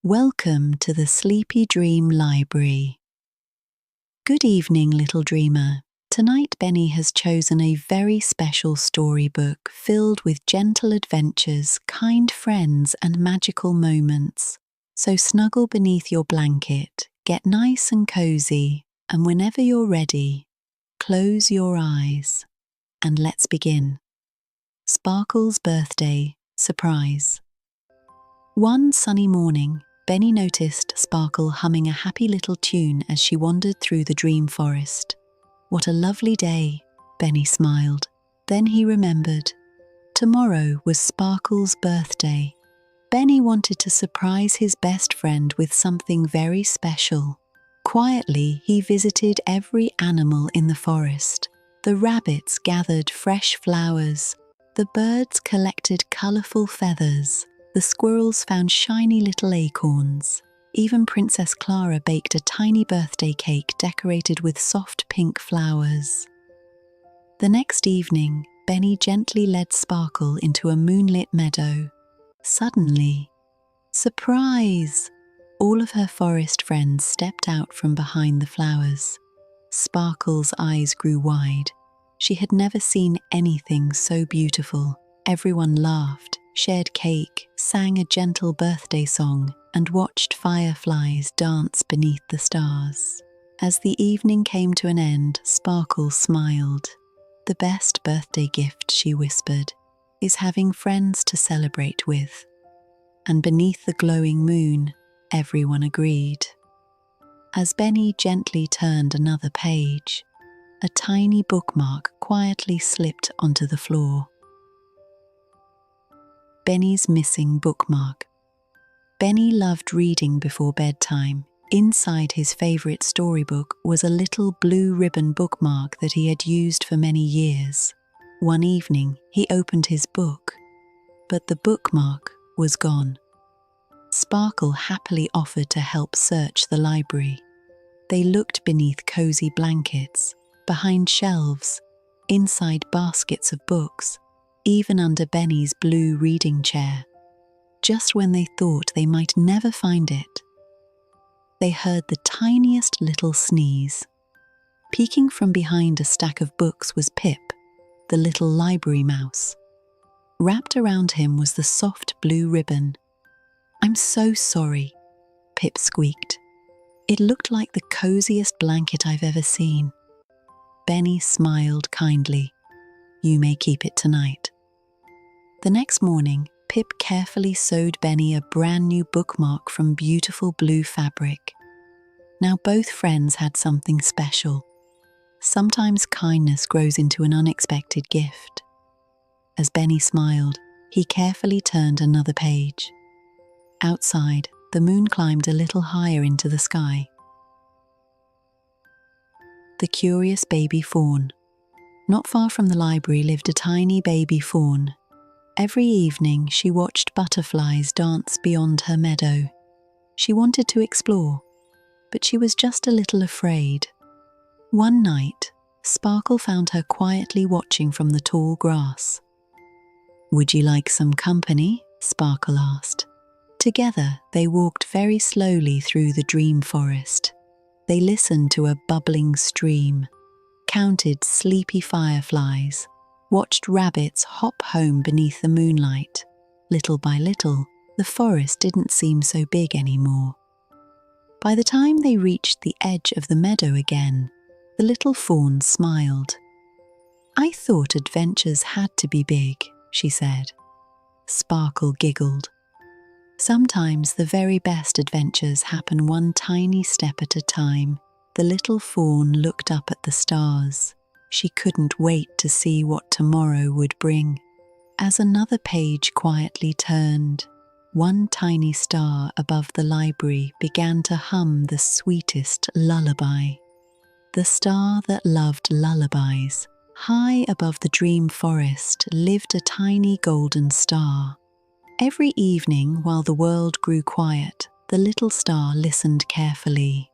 Welcome to the Sleepy Dream Library. Good evening, little dreamer. Tonight Benny has chosen a very special storybook filled with gentle adventures, kind friends and magical moments. So snuggle beneath your blanket, get nice and cozy, and whenever you're ready, close your eyes and let's begin. Sparkle's Birthday Surprise. One sunny morning, Benny noticed Sparkle humming a happy little tune as she wandered through the dream forest. What a lovely day, Benny smiled. Then he remembered. Tomorrow was Sparkle's birthday. Benny wanted to surprise his best friend with something very special. Quietly, he visited every animal in the forest. The rabbits gathered fresh flowers. The birds collected colorful feathers. The squirrels found shiny little acorns. Even Princess Clara baked a tiny birthday cake decorated with soft pink flowers. The next evening, Benny gently led Sparkle into a moonlit meadow. Suddenly, surprise! All of her forest friends stepped out from behind the flowers. Sparkle's eyes grew wide. She had never seen anything so beautiful. Everyone laughed, shared cake, sang a gentle birthday song, and watched fireflies dance beneath the stars. As the evening came to an end, Sparkle smiled. The best birthday gift, she whispered, is having friends to celebrate with. And beneath the glowing moon, everyone agreed. As Benny gently turned another page, a tiny bookmark quietly slipped onto the floor. Benny's missing bookmark. Benny loved reading before bedtime. Inside his favorite storybook was a little blue ribbon bookmark that he had used for many years. One evening, he opened his book, but the bookmark was gone. Sparkle happily offered to help search the library. They looked beneath cozy blankets, behind shelves, inside baskets of books, even under Benny's blue reading chair. Just when they thought they might never find it, they heard the tiniest little sneeze. Peeking from behind a stack of books was Pip, the little library mouse. Wrapped around him was the soft blue ribbon. "I'm so sorry," Pip squeaked. "It looked like the coziest blanket I've ever seen." Benny smiled kindly. "You may keep it tonight." The next morning, Pip carefully sewed Benny a brand new bookmark from beautiful blue fabric. Now both friends had something special. Sometimes kindness grows into an unexpected gift. As Benny smiled, he carefully turned another page. Outside, the moon climbed a little higher into the sky. The curious baby fawn. Not far from the library lived a tiny baby fawn. Every evening, she watched butterflies dance beyond her meadow. She wanted to explore, but she was just a little afraid. One night, Sparkle found her quietly watching from the tall grass. "Would you like some company?" Sparkle asked. Together, they walked very slowly through the dream forest. They listened to a bubbling stream, counted sleepy fireflies, watched rabbits hop home beneath the moonlight. Little by little, the forest didn't seem so big anymore. By the time they reached the edge of the meadow again, the little fawn smiled. "I thought adventures had to be big," she said. Sparkle giggled. "Sometimes the very best adventures happen one tiny step at a time." The little fawn looked up at the stars. She couldn't wait to see what tomorrow would bring. As another page quietly turned, one tiny star above the library began to hum the sweetest lullaby. The star that loved lullabies. High above the dream forest lived a tiny golden star. Every evening, while the world grew quiet, the little star listened carefully.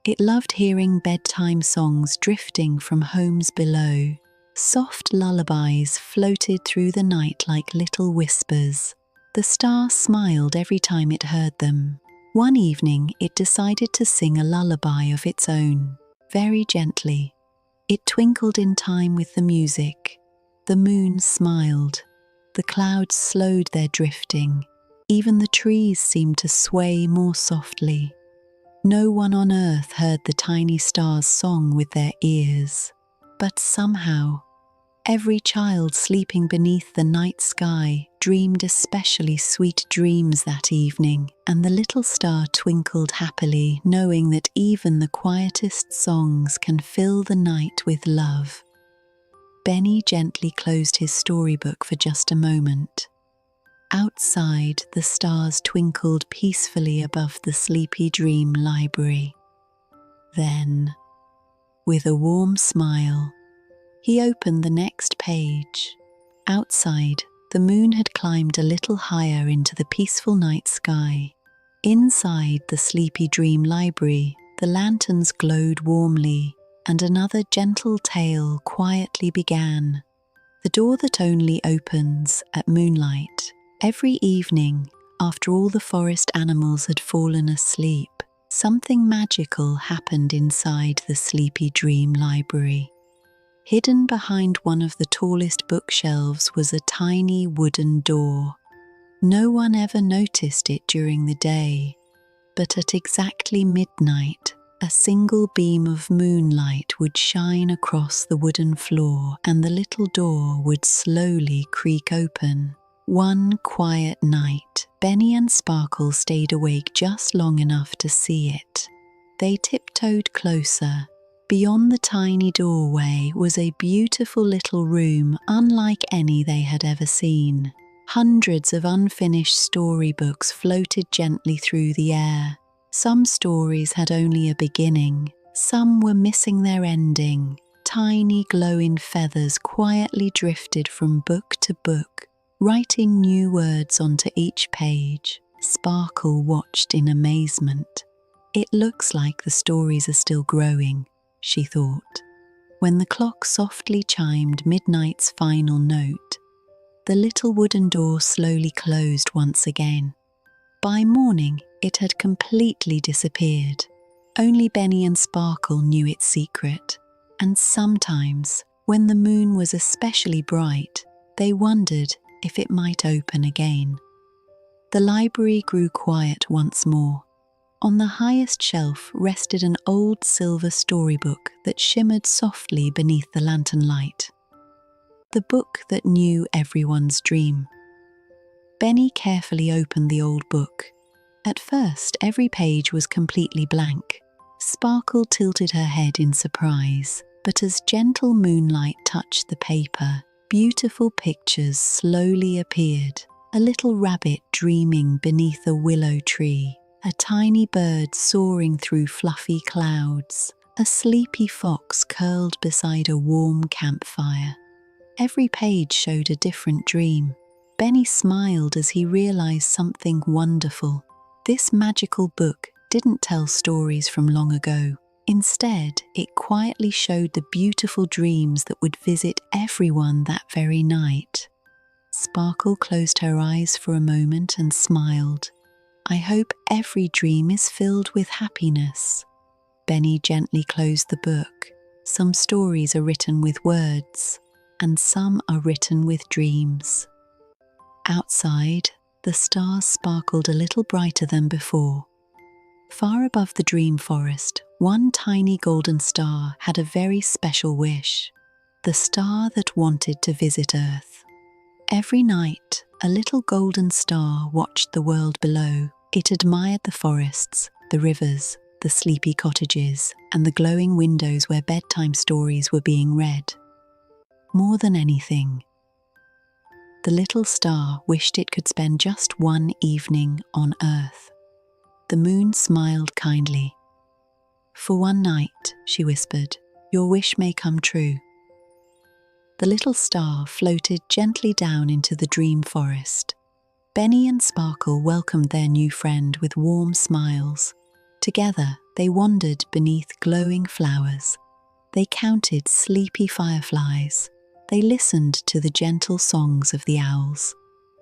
It loved hearing bedtime songs drifting from homes below. Soft lullabies floated through the night like little whispers. The star smiled every time it heard them. One evening, it decided to sing a lullaby of its own, very gently. It twinkled in time with the music. The moon smiled. The clouds slowed their drifting. Even the trees seemed to sway more softly. No one on earth heard the tiny star's song with their ears. But somehow, every child sleeping beneath the night sky dreamed especially sweet dreams that evening, and the little star twinkled happily, knowing that even the quietest songs can fill the night with love. Benny gently closed his storybook for just a moment. Outside, the stars twinkled peacefully above the sleepy dream library. Then, with a warm smile, he opened the next page. Outside, the moon had climbed a little higher into the peaceful night sky. Inside the sleepy dream library, the lanterns glowed warmly, and another gentle tale quietly began. The door that only opens at moonlight. Every evening, after all the forest animals had fallen asleep, something magical happened inside the sleepy dream library. Hidden behind one of the tallest bookshelves was a tiny wooden door. No one ever noticed it during the day, but at exactly midnight, a single beam of moonlight would shine across the wooden floor and the little door would slowly creak open. One quiet night, Benny and Sparkle stayed awake just long enough to see it. They tiptoed closer. Beyond the tiny doorway was a beautiful little room unlike any they had ever seen. Hundreds of unfinished storybooks floated gently through the air. Some stories had only a beginning, some were missing their ending. Tiny glowing feathers quietly drifted from book to book, writing new words onto each page. Sparkle watched in amazement. It looks like the stories are still growing, she thought. When the clock softly chimed midnight's final note, the little wooden door slowly closed once again. By morning, it had completely disappeared. Only Benny and Sparkle knew its secret, and sometimes, when the moon was especially bright, they wondered if it might open again. The library grew quiet once more. On the highest shelf rested an old silver storybook that shimmered softly beneath the lantern light. The book that knew everyone's dream. Benny carefully opened the old book. At first, every page was completely blank. Sparkle tilted her head in surprise, but as gentle moonlight touched the paper, beautiful pictures slowly appeared. A little rabbit dreaming beneath a willow tree, a tiny bird soaring through fluffy clouds, a sleepy fox curled beside a warm campfire. Every page showed a different dream. Benny smiled as he realized something wonderful. This magical book didn't tell stories from long ago. Instead, it quietly showed the beautiful dreams that would visit everyone that very night. Sparkle closed her eyes for a moment and smiled. I hope every dream is filled with happiness. Benny gently closed the book. Some stories are written with words, and some are written with dreams. Outside, the stars sparkled a little brighter than before. Far above the dream forest, one tiny golden star had a very special wish, the star that wanted to visit Earth. Every night, a little golden star watched the world below. It admired the forests, the rivers, the sleepy cottages, and the glowing windows where bedtime stories were being read. More than anything, the little star wished it could spend just one evening on Earth. The moon smiled kindly. For one night, she whispered, your wish may come true. The little star floated gently down into the dream forest. Benny and Sparkle welcomed their new friend with warm smiles. Together, they wandered beneath glowing flowers. They counted sleepy fireflies. They listened to the gentle songs of the owls.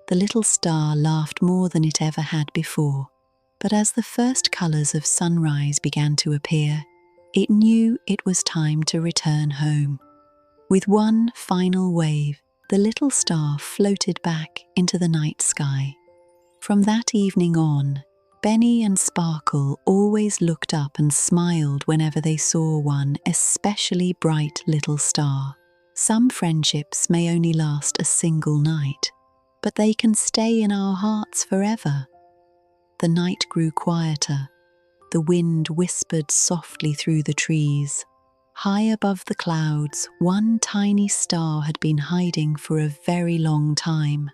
The little star laughed more than it ever had before. But as the first colours of sunrise began to appear, it knew it was time to return home. With one final wave, the little star floated back into the night sky. From that evening on, Benny and Sparkle always looked up and smiled whenever they saw one especially bright little star. Some friendships may only last a single night, but they can stay in our hearts forever. The night grew quieter. The wind whispered softly through the trees. High above the clouds, one tiny star had been hiding for a very long time.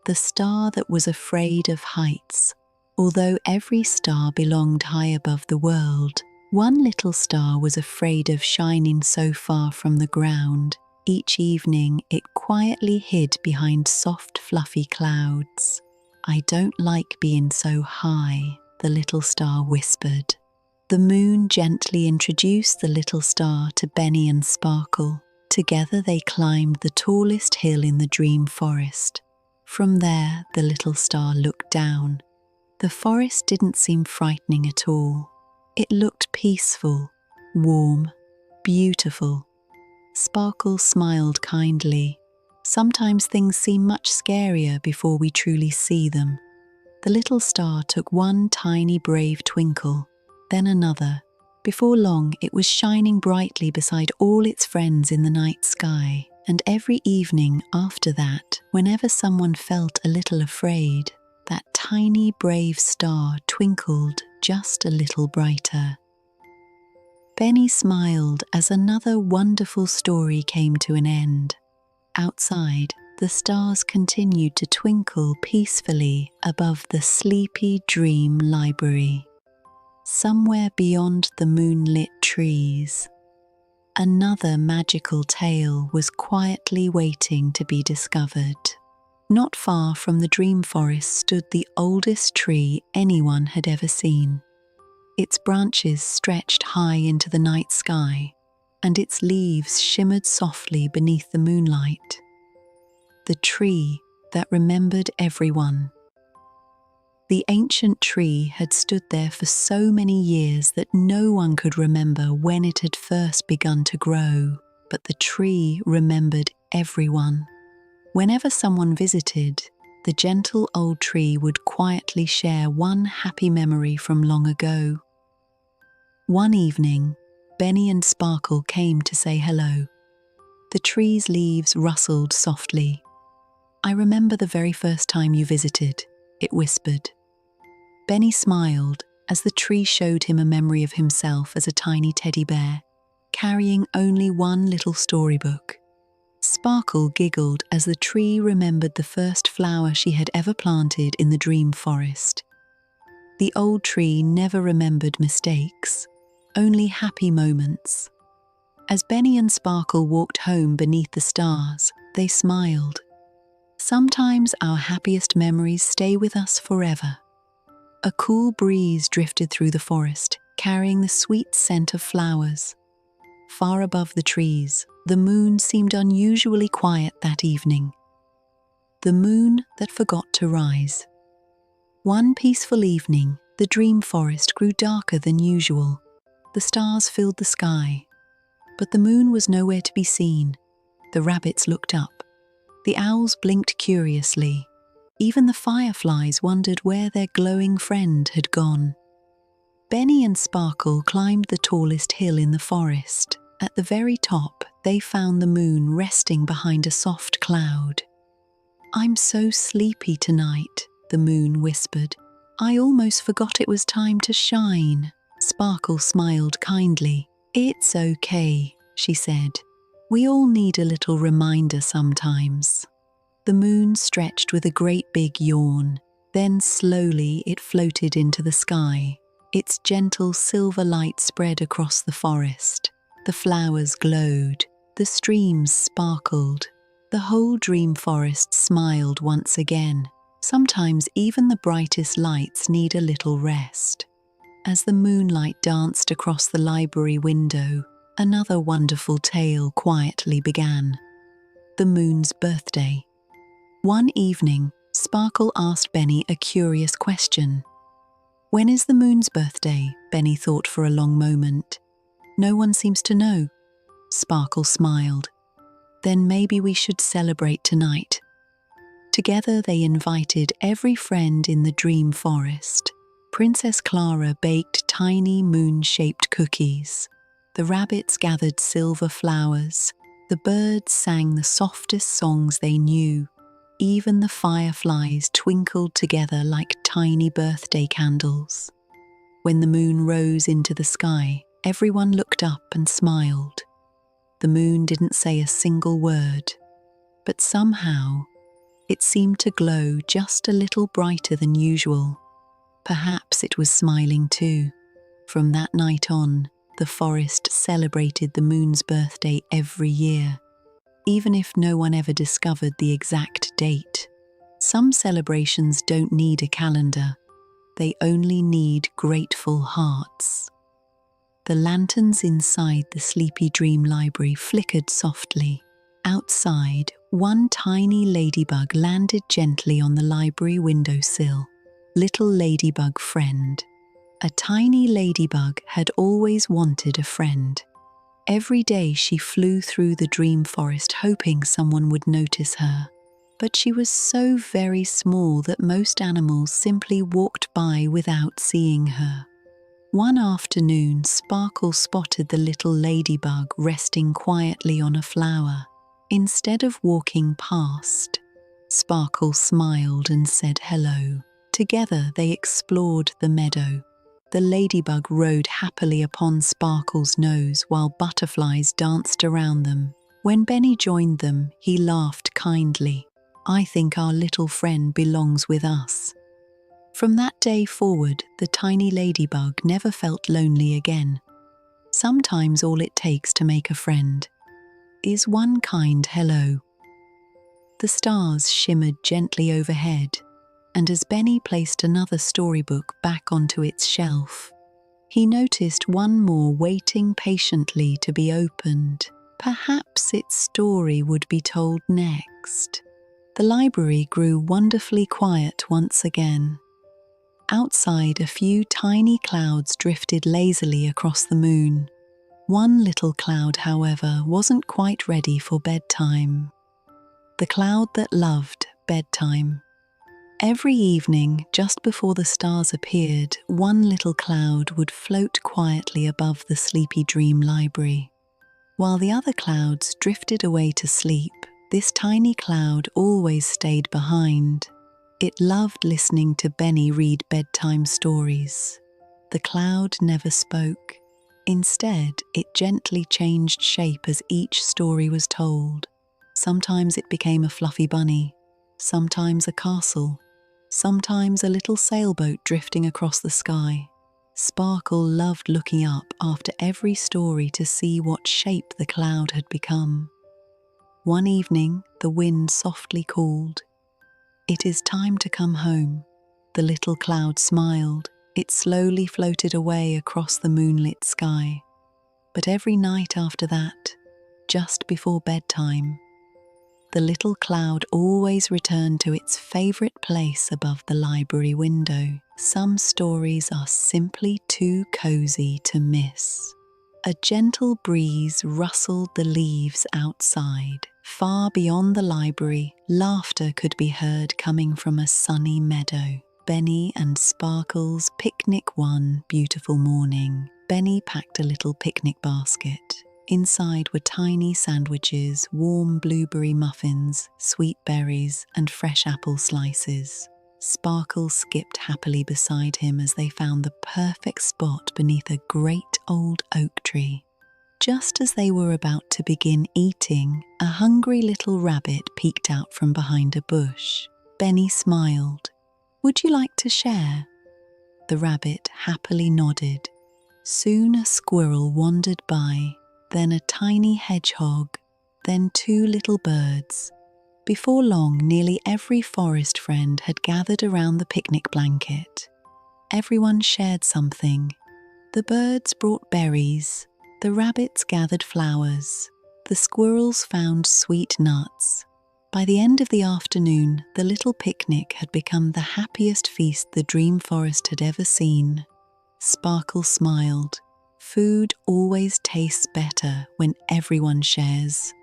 The star that was afraid of heights. Although every star belonged high above the world, one little star was afraid of shining so far from the ground. Each evening it quietly hid behind soft, fluffy clouds. "I don't like being so high," the little star whispered. The moon gently introduced the little star to Benny and Sparkle. Together they climbed the tallest hill in the dream forest. From there, the little star looked down. The forest didn't seem frightening at all. It looked peaceful, warm, beautiful. Sparkle smiled kindly. Sometimes things seem much scarier before we truly see them. The little star took one tiny brave twinkle, then another. Before long, it was shining brightly beside all its friends in the night sky. And every evening after that, whenever someone felt a little afraid, that tiny brave star twinkled just a little brighter. Benny smiled as another wonderful story came to an end. Outside, the stars continued to twinkle peacefully above the sleepy dream library. Somewhere beyond the moonlit trees, another magical tale was quietly waiting to be discovered. Not far from the dream forest stood the oldest tree anyone had ever seen. Its branches stretched high into the night sky, and its leaves shimmered softly beneath the moonlight. The tree that remembered everyone. The ancient tree had stood there for so many years that no one could remember when it had first begun to grow, but the tree remembered everyone. Whenever someone visited, the gentle old tree would quietly share one happy memory from long ago. One evening, Benny and Sparkle came to say hello. The tree's leaves rustled softly. "I remember the very first time you visited," it whispered. Benny smiled as the tree showed him a memory of himself as a tiny teddy bear, carrying only one little storybook. Sparkle giggled as the tree remembered the first flower she had ever planted in the dream forest. The old tree never remembered mistakes, only happy moments. As Benny and Sparkle walked home beneath the stars, they smiled. Sometimes our happiest memories stay with us forever. A cool breeze drifted through the forest, carrying the sweet scent of flowers. Far above the trees, the moon seemed unusually quiet that evening. The moon that forgot to rise. One peaceful evening, the dream forest grew darker than usual. The stars filled the sky, but the moon was nowhere to be seen. The rabbits looked up. The owls blinked curiously. Even the fireflies wondered where their glowing friend had gone. Benny and Sparkle climbed the tallest hill in the forest. At the very top, they found the moon resting behind a soft cloud. "I'm so sleepy tonight," the moon whispered. "I almost forgot it was time to shine." Sparkle smiled kindly. "It's okay," she said. "We all need a little reminder sometimes." The moon stretched with a great big yawn. Then slowly it floated into the sky. Its gentle silver light spread across the forest. The flowers glowed. The streams sparkled. The whole dream forest smiled once again. Sometimes even the brightest lights need a little rest. As the moonlight danced across the library window, another wonderful tale quietly began. The moon's birthday. One evening, Sparkle asked Benny a curious question. When is the moon's birthday? Benny thought for a long moment. No one seems to know. Sparkle smiled. Then maybe we should celebrate tonight. Together they invited every friend in the dream forest. Princess Clara baked tiny moon-shaped cookies. The rabbits gathered silver flowers. The birds sang the softest songs they knew. Even the fireflies twinkled together like tiny birthday candles. When the moon rose into the sky, everyone looked up and smiled. The moon didn't say a single word, but somehow it seemed to glow just a little brighter than usual. Perhaps it was smiling too. From that night on, the forest celebrated the moon's birthday every year, even if no one ever discovered the exact date. Some celebrations don't need a calendar. They only need grateful hearts. The lanterns inside the Sleepy Dream Library flickered softly. Outside, one tiny ladybug landed gently on the library windowsill. Little ladybug friend. A tiny ladybug had always wanted a friend. Every day she flew through the dream forest hoping someone would notice her. But she was so very small that most animals simply walked by without seeing her. One afternoon, Sparkle spotted the little ladybug resting quietly on a flower. Instead of walking past, Sparkle smiled and said hello. Together they explored the meadow. The ladybug rode happily upon Sparkle's nose while butterflies danced around them. When Benny joined them, he laughed kindly. I think our little friend belongs with us. From that day forward, the tiny ladybug never felt lonely again. Sometimes all it takes to make a friend is one kind hello. The stars shimmered gently overhead, and as Benny placed another storybook back onto its shelf, he noticed one more waiting patiently to be opened. Perhaps its story would be told next. The library grew wonderfully quiet once again. Outside, a few tiny clouds drifted lazily across the moon. One little cloud, however, wasn't quite ready for bedtime. The cloud that loved bedtime. Every evening, just before the stars appeared, one little cloud would float quietly above the Sleepy Dream Library. While the other clouds drifted away to sleep, this tiny cloud always stayed behind. It loved listening to Benny read bedtime stories. The cloud never spoke. Instead, it gently changed shape as each story was told. Sometimes it became a fluffy bunny, sometimes a castle, sometimes a little sailboat drifting across the sky. Sparkle loved looking up after every story to see what shape the cloud had become. One evening, the wind softly called. It is time to come home. The little cloud smiled. It slowly floated away across the moonlit sky. But every night after that, just before bedtime, the little cloud always returned to its favorite place above the library window. Some stories are simply too cozy to miss. A gentle breeze rustled the leaves outside. Far beyond the library, laughter could be heard coming from a sunny meadow. Benny and Sparkle's picnic one beautiful morning. Benny packed a little picnic basket. Inside were tiny sandwiches, warm blueberry muffins, sweet berries, and fresh apple slices. Sparkle skipped happily beside him as they found the perfect spot beneath a great old oak tree. Just as they were about to begin eating, a hungry little rabbit peeked out from behind a bush. Benny smiled. "Would you like to share?" The rabbit happily nodded. Soon a squirrel wandered by, then a tiny hedgehog, then two little birds. Before long, nearly every forest friend had gathered around the picnic blanket. Everyone shared something. The birds brought berries, the rabbits gathered flowers, the squirrels found sweet nuts. By the end of the afternoon, the little picnic had become the happiest feast the dream forest had ever seen. Sparkle smiled. Food always tastes better when everyone shares.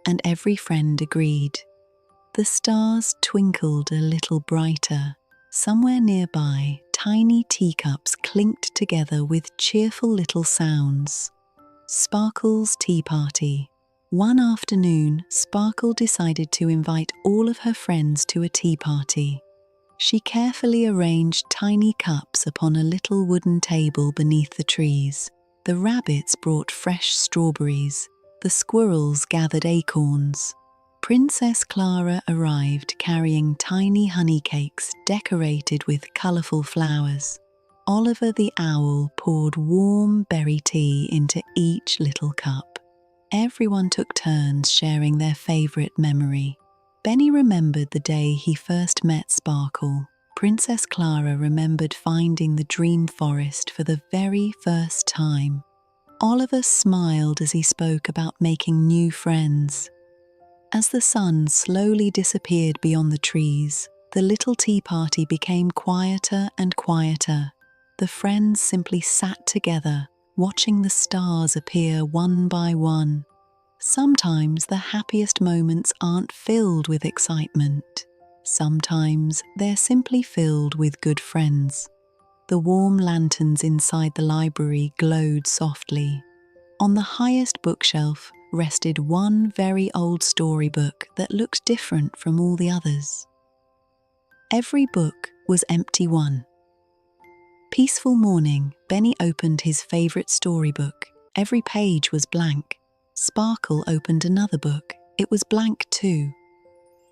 And every friend agreed. The stars twinkled a little brighter. Somewhere nearby, tiny teacups clinked together with cheerful little sounds. Sparkle's tea party. One afternoon, Sparkle decided to invite all of her friends to a tea party. She carefully arranged tiny cups upon a little wooden table beneath the trees. The rabbits brought fresh strawberries. The squirrels gathered acorns. Princess Clara arrived carrying tiny honey cakes decorated with colourful flowers. Oliver the owl poured warm berry tea into each little cup. Everyone took turns sharing their favourite memory. Benny remembered the day he first met Sparkle. Princess Clara remembered finding the dream forest for the very first time. Oliver smiled as he spoke about making new friends. As the sun slowly disappeared beyond the trees, the little tea party became quieter and quieter. The friends simply sat together, watching the stars appear one by one. Sometimes the happiest moments aren't filled with excitement. Sometimes they're simply filled with good friends. The warm lanterns inside the library glowed softly. On the highest bookshelf rested one very old storybook that looked different from all the others. Every book was empty one. Peaceful morning, Benny opened his favourite storybook. Every page was blank. Sparkle opened another book. It was blank too.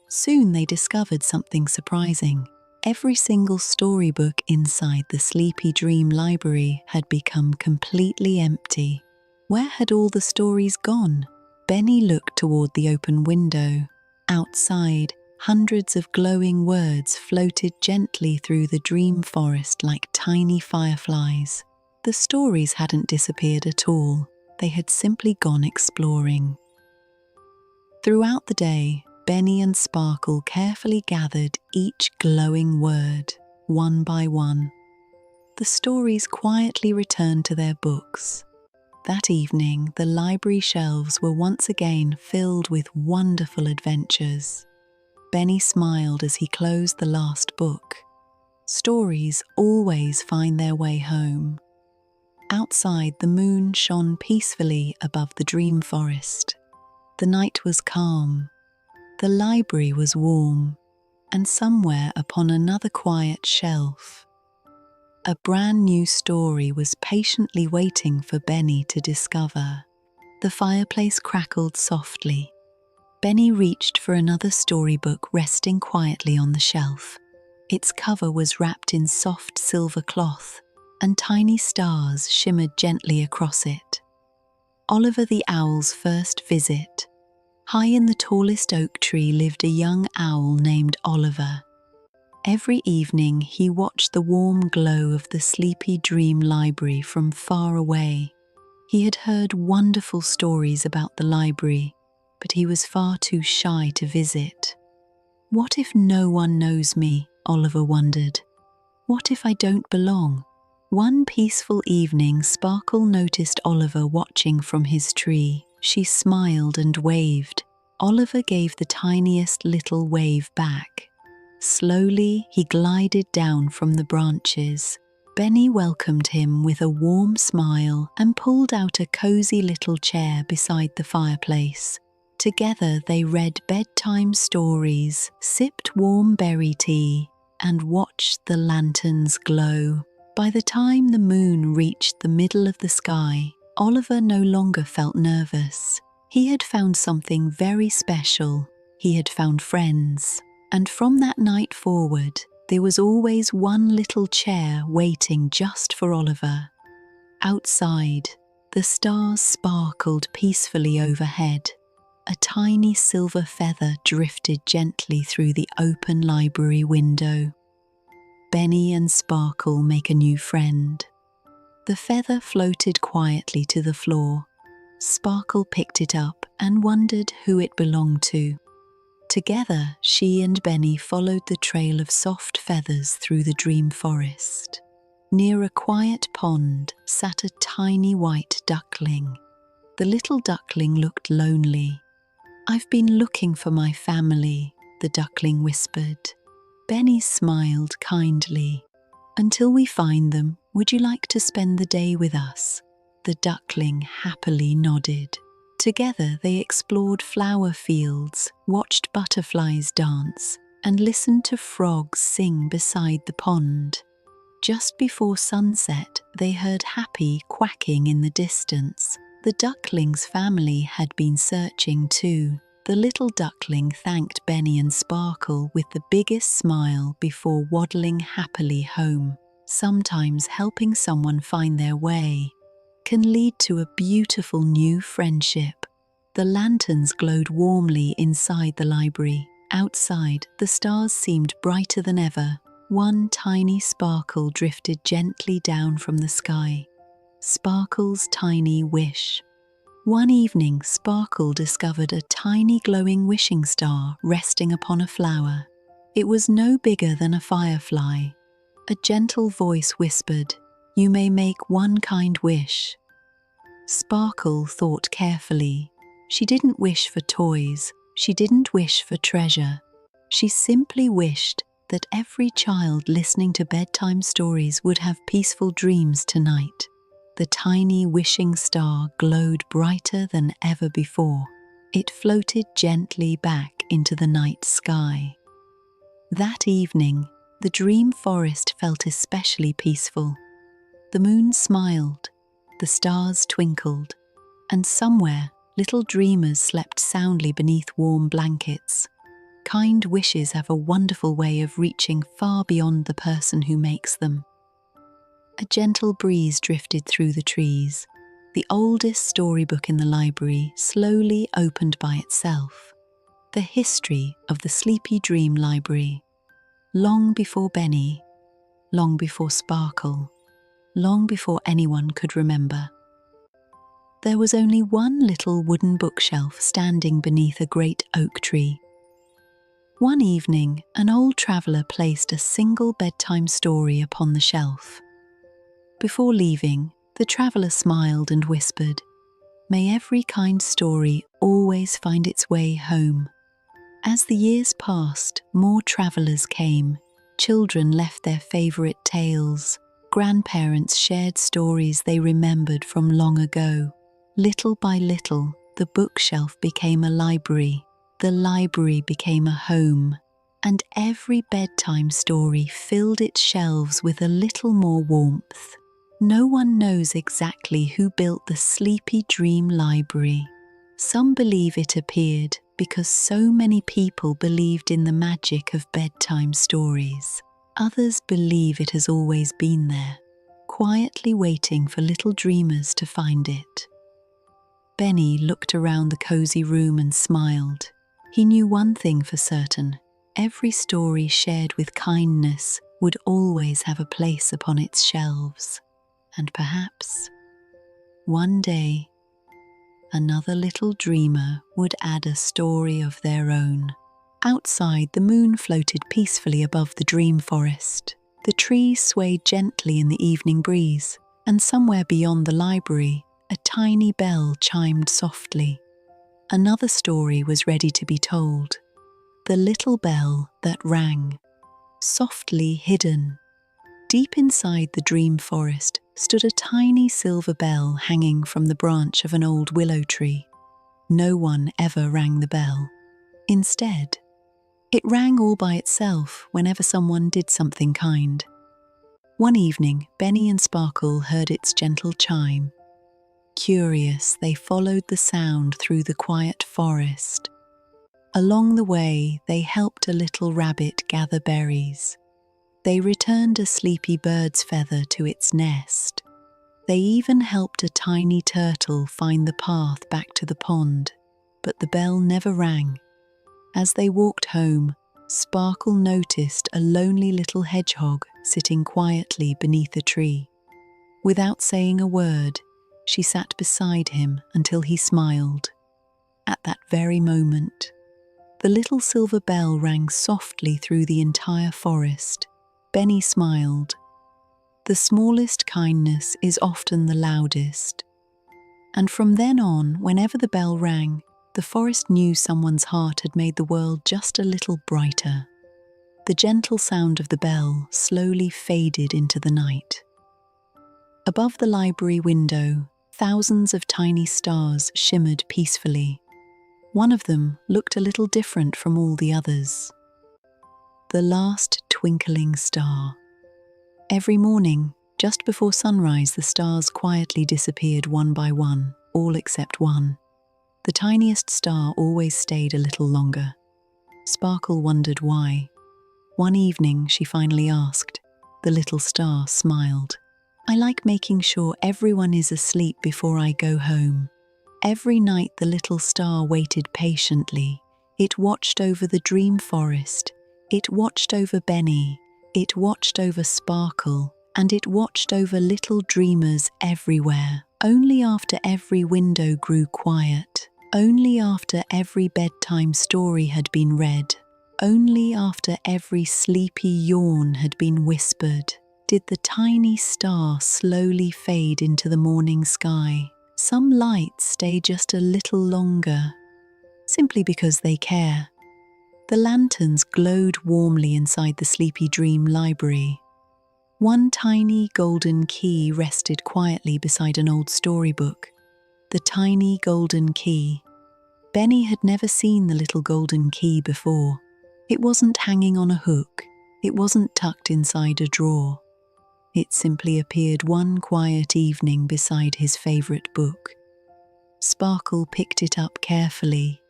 Soon they discovered something surprising. Every single storybook inside the Sleepy Dream library had become completely empty. Where had all the stories gone? Benny looked toward the open window. Outside, hundreds of glowing words floated gently through the dream forest like tiny fireflies. The stories hadn't disappeared at all. They had simply gone exploring. Throughout the day, Benny and Sparkle carefully gathered each glowing word, one by one. The stories quietly returned to their books. That evening, the library shelves were once again filled with wonderful adventures. Benny smiled as he closed the last book. Stories always find their way home. Outside, the moon shone peacefully above the dream forest. The night was calm. The library was warm, and somewhere upon another quiet shelf, a brand new story was patiently waiting for Benny to discover. The fireplace crackled softly. Benny reached for another storybook resting quietly on the shelf. Its cover was wrapped in soft silver cloth, and tiny stars shimmered gently across it. Oliver the Owl's First Visit. High in the tallest oak tree lived a young owl named Oliver. Every evening he watched the warm glow of the Sleepy Dream library from far away. He had heard wonderful stories about the library, but he was far too shy to visit. What if no one knows me? Oliver wondered. What if I don't belong? One peaceful evening, Sparkle noticed Oliver watching from his tree. She smiled and waved. Oliver gave the tiniest little wave back. Slowly, he glided down from the branches. Benny welcomed him with a warm smile and pulled out a cozy little chair beside the fireplace. Together they read bedtime stories, sipped warm berry tea, and watched the lanterns glow. By the time the moon reached the middle of the sky, Oliver no longer felt nervous. He had found something very special. He had found friends. And from that night forward, there was always one little chair waiting just for Oliver. Outside, the stars sparkled peacefully overhead. A tiny silver feather drifted gently through the open library window. Benny and Sparkle make a new friend. The feather floated quietly to the floor. Sparkle picked it up and wondered who it belonged to. Together, she and Benny followed the trail of soft feathers through the dream forest. Near a quiet pond sat a tiny white duckling. The little duckling looked lonely. "I've been looking for my family," the duckling whispered. Benny smiled kindly. "Until we find them, would you like to spend the day with us?" The duckling happily nodded. Together they explored flower fields, watched butterflies dance, and listened to frogs sing beside the pond. Just before sunset, they heard happy quacking in the distance. The duckling's family had been searching too. The little duckling thanked Benny and Sparkle with the biggest smile before waddling happily home. Sometimes helping someone find their way can lead to a beautiful new friendship. The lanterns glowed warmly inside the library. Outside, the stars seemed brighter than ever. One tiny sparkle drifted gently down from the sky. Sparkle's tiny wish. One evening, Sparkle discovered a tiny glowing wishing star resting upon a flower. It was no bigger than a firefly. A gentle voice whispered, "You may make one kind wish." Sparkle thought carefully. She didn't wish for toys. She didn't wish for treasure. She simply wished that every child listening to bedtime stories would have peaceful dreams tonight. The tiny wishing star glowed brighter than ever before. It floated gently back into the night sky. That evening, the dream forest felt especially peaceful. The moon smiled, the stars twinkled, and somewhere little dreamers slept soundly beneath warm blankets. Kind wishes have a wonderful way of reaching far beyond the person who makes them. A gentle breeze drifted through the trees. The oldest storybook in the library slowly opened by itself. The history of the Sleepy Dream Library. Long before Benny, long before Sparkle, long before anyone could remember. There was only one little wooden bookshelf standing beneath a great oak tree. One evening, an old traveller placed a single bedtime story upon the shelf. Before leaving, the traveller smiled and whispered, "May every kind story always find its way home." As the years passed, more travellers came. Children left their favourite tales. Grandparents shared stories they remembered from long ago. Little by little, the bookshelf became a library. The library became a home, and every bedtime story filled its shelves with a little more warmth. No one knows exactly who built the Sleepy Dream Library. Some believe it appeared because so many people believed in the magic of bedtime stories. Others believe it has always been there, quietly waiting for little dreamers to find it. Benny looked around the cozy room and smiled. He knew one thing for certain: every story shared with kindness would always have a place upon its shelves. And perhaps, one day, another little dreamer would add a story of their own. Outside, the moon floated peacefully above the dream forest. The trees swayed gently in the evening breeze, and somewhere beyond the library, a tiny bell chimed softly. Another story was ready to be told. The little bell that rang, softly hidden. Deep inside the dream forest stood a tiny silver bell hanging from the branch of an old willow tree. No one ever rang the bell. Instead, it rang all by itself whenever someone did something kind. One evening, Benny and Sparkle heard its gentle chime. Curious, they followed the sound through the quiet forest. Along the way, they helped a little rabbit gather berries. They returned a sleepy bird's feather to its nest. They even helped a tiny turtle find the path back to the pond, but the bell never rang. As they walked home, Sparkle noticed a lonely little hedgehog sitting quietly beneath a tree. Without saying a word, she sat beside him until he smiled. At that very moment, The little silver bell rang softly through the entire forest. Benny smiled. The smallest kindness is often the loudest. And from then on, whenever the bell rang, the forest knew someone's heart had made the world just a little brighter. The gentle sound of the bell slowly faded into the night. Above the library window, thousands of tiny stars shimmered peacefully. One of them looked a little different from all the others. The last twinkling star. Every morning, just before sunrise, the stars quietly disappeared one by one, all except one. The tiniest star always stayed a little longer. Sparkle wondered why. One evening, she finally asked. The little star smiled. "I like making sure everyone is asleep before I go home." Every night the little star waited patiently. It watched over the dream forest. It watched over Benny. It watched over Sparkle. And it watched over little dreamers everywhere. Only after every window grew quiet. Only after every bedtime story had been read. Only after every sleepy yawn had been whispered, did the tiny star slowly fade into the morning sky. Some lights stay just a little longer, simply because they care. The lanterns glowed warmly inside the Sleepy Dream library. One tiny golden key rested quietly beside an old storybook. The tiny golden key. Benny had never seen the little golden key before. It wasn't hanging on a hook. It wasn't tucked inside a drawer. It simply appeared one quiet evening beside his favorite book. Sparkle picked it up carefully.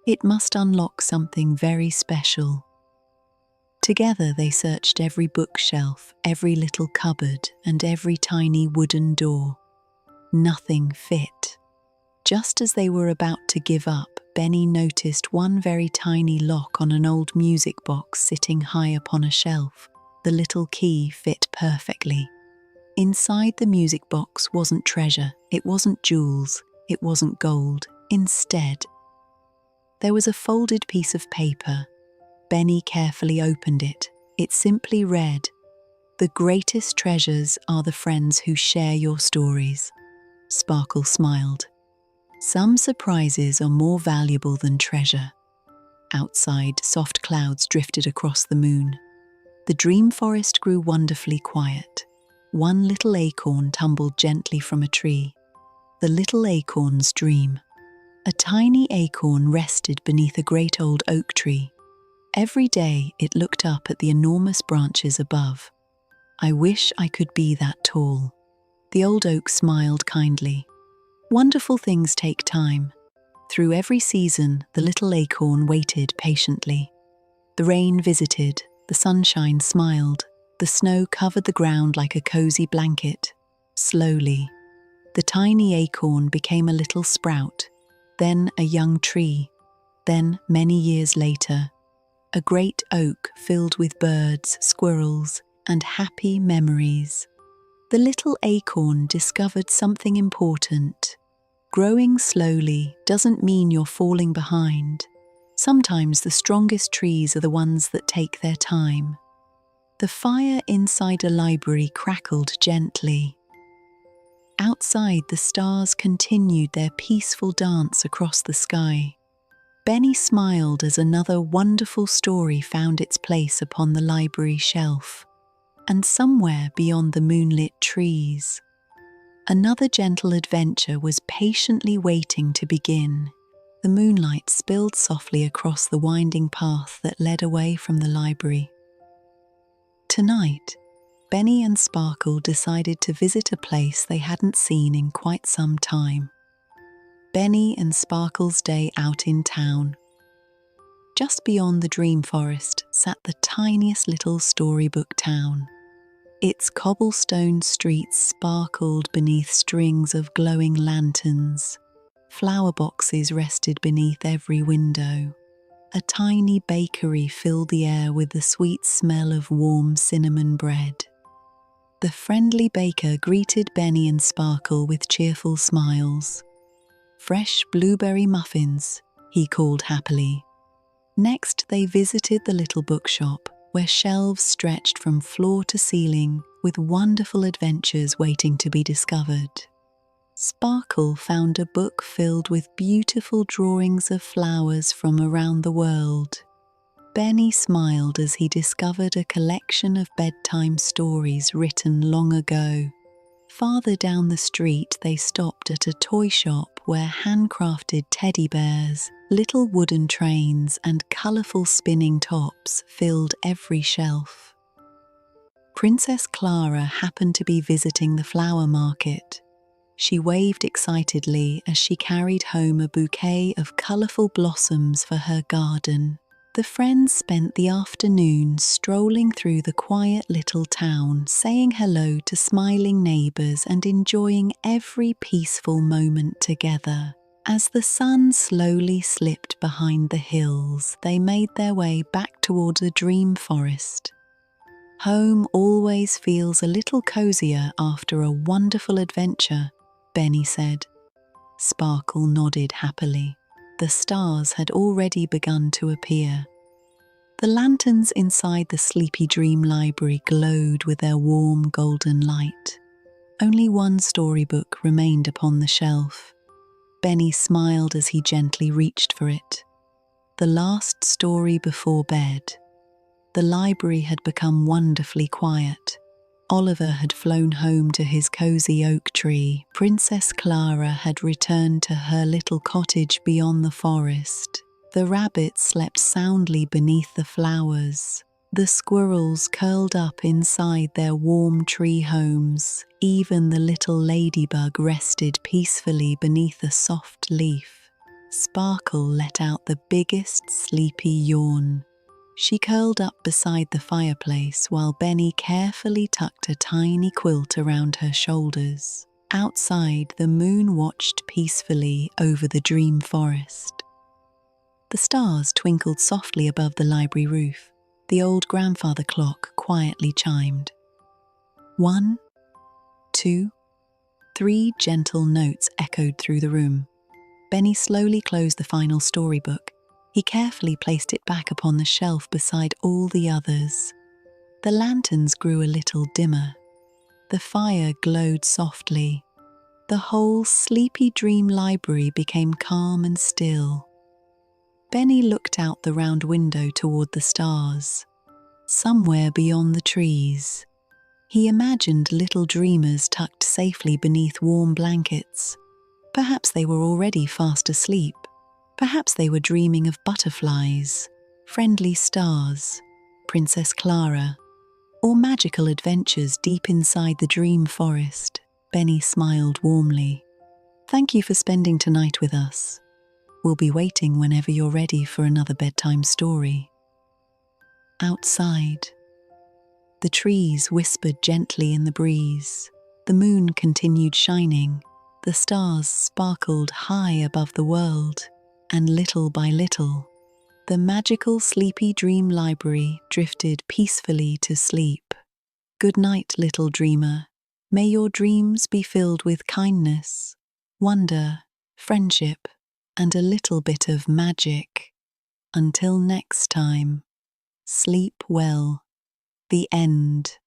It must unlock something very special. Together they searched every bookshelf, every little cupboard, and every tiny wooden door. Nothing fit. Just as they were about to give up, Benny noticed one very tiny lock on an old music box sitting high upon a shelf. The little key fit perfectly. Inside the music box wasn't treasure, it wasn't jewels, it wasn't gold. Instead, there was a folded piece of paper. Benny carefully opened it. It simply read, "The greatest treasures are the friends who share your stories." Sparkle smiled. Some surprises are more valuable than treasure. Outside, soft clouds drifted across the moon. The dream forest grew wonderfully quiet. One little acorn tumbled gently from a tree. The little acorn's dream. A tiny acorn rested beneath a great old oak tree. Every day it looked up at the enormous branches above. "I wish I could be that tall." The old oak smiled kindly. Wonderful things take time. Through every season, the little acorn waited patiently. The rain visited, the sunshine smiled, the snow covered the ground like a cozy blanket. Slowly, the tiny acorn became a little sprout, then a young tree, then, many years later, a great oak filled with birds, squirrels, and happy memories. The little acorn discovered something important. Growing slowly doesn't mean you're falling behind. Sometimes the strongest trees are the ones that take their time. The fire inside a library crackled gently. Outside, the stars continued their peaceful dance across the sky. Benny smiled as another wonderful story found its place upon the library shelf. And somewhere beyond the moonlit trees, another gentle adventure was patiently waiting to begin. The moonlight spilled softly across the winding path that led away from the library. Tonight, Benny and Sparkle decided to visit a place they hadn't seen in quite some time. Benny and Sparkle's day out in town. Just beyond the dream forest sat the tiniest little storybook town. Its cobblestone streets sparkled beneath strings of glowing lanterns. Flower boxes rested beneath every window. A tiny bakery filled the air with the sweet smell of warm cinnamon bread. The friendly baker greeted Benny and Sparkle with cheerful smiles. "Fresh blueberry muffins," he called happily. Next, they visited the little bookshop, where shelves stretched from floor to ceiling with wonderful adventures waiting to be discovered. Sparkle found a book filled with beautiful drawings of flowers from around the world. Benny smiled as he discovered a collection of bedtime stories written long ago. Farther down the street, they stopped at a toy shop where handcrafted teddy bears, little wooden trains, and colourful spinning tops filled every shelf. Princess Clara happened to be visiting the flower market. She waved excitedly as she carried home a bouquet of colourful blossoms for her garden. The friends spent the afternoon strolling through the quiet little town, saying hello to smiling neighbours and enjoying every peaceful moment together. As the sun slowly slipped behind the hills, they made their way back towards a dream forest. Home always feels a little cozier after a wonderful adventure, Benny said. Sparkle nodded happily. The stars had already begun to appear. The lanterns inside the Sleepy Dream Library glowed with their warm golden light. Only one storybook remained upon the shelf. Benny smiled as he gently reached for it. The last story before bed. The library had become wonderfully quiet. Oliver had flown home to his cozy oak tree. Princess Clara had returned to her little cottage beyond the forest. The rabbits slept soundly beneath the flowers. The squirrels curled up inside their warm tree homes. Even the little ladybug rested peacefully beneath a soft leaf. Sparkle let out the biggest sleepy yawn. She curled up beside the fireplace while Benny carefully tucked a tiny quilt around her shoulders. Outside, the moon watched peacefully over the dream forest. The stars twinkled softly above the library roof. The old grandfather clock quietly chimed. 1, 2, 3 gentle notes echoed through the room. Benny slowly closed the final storybook. He carefully placed it back upon the shelf beside all the others. The lanterns grew a little dimmer. The fire glowed softly. The whole Sleepy Dream Library became calm and still. Benny looked out the round window toward the stars. Somewhere beyond the trees, he imagined little dreamers tucked safely beneath warm blankets. Perhaps they were already fast asleep. Perhaps they were dreaming of butterflies, friendly stars, Princess Clara, or magical adventures deep inside the dream forest. Benny smiled warmly. Thank you for spending tonight with us. We'll be waiting whenever you're ready for another bedtime story. Outside, the trees whispered gently in the breeze. The moon continued shining. The stars sparkled high above the world. And little by little, the magical Sleepy Dream Library drifted peacefully to sleep. Good night, little dreamer. May your dreams be filled with kindness, wonder, friendship, and a little bit of magic. Until next time, sleep well. The end.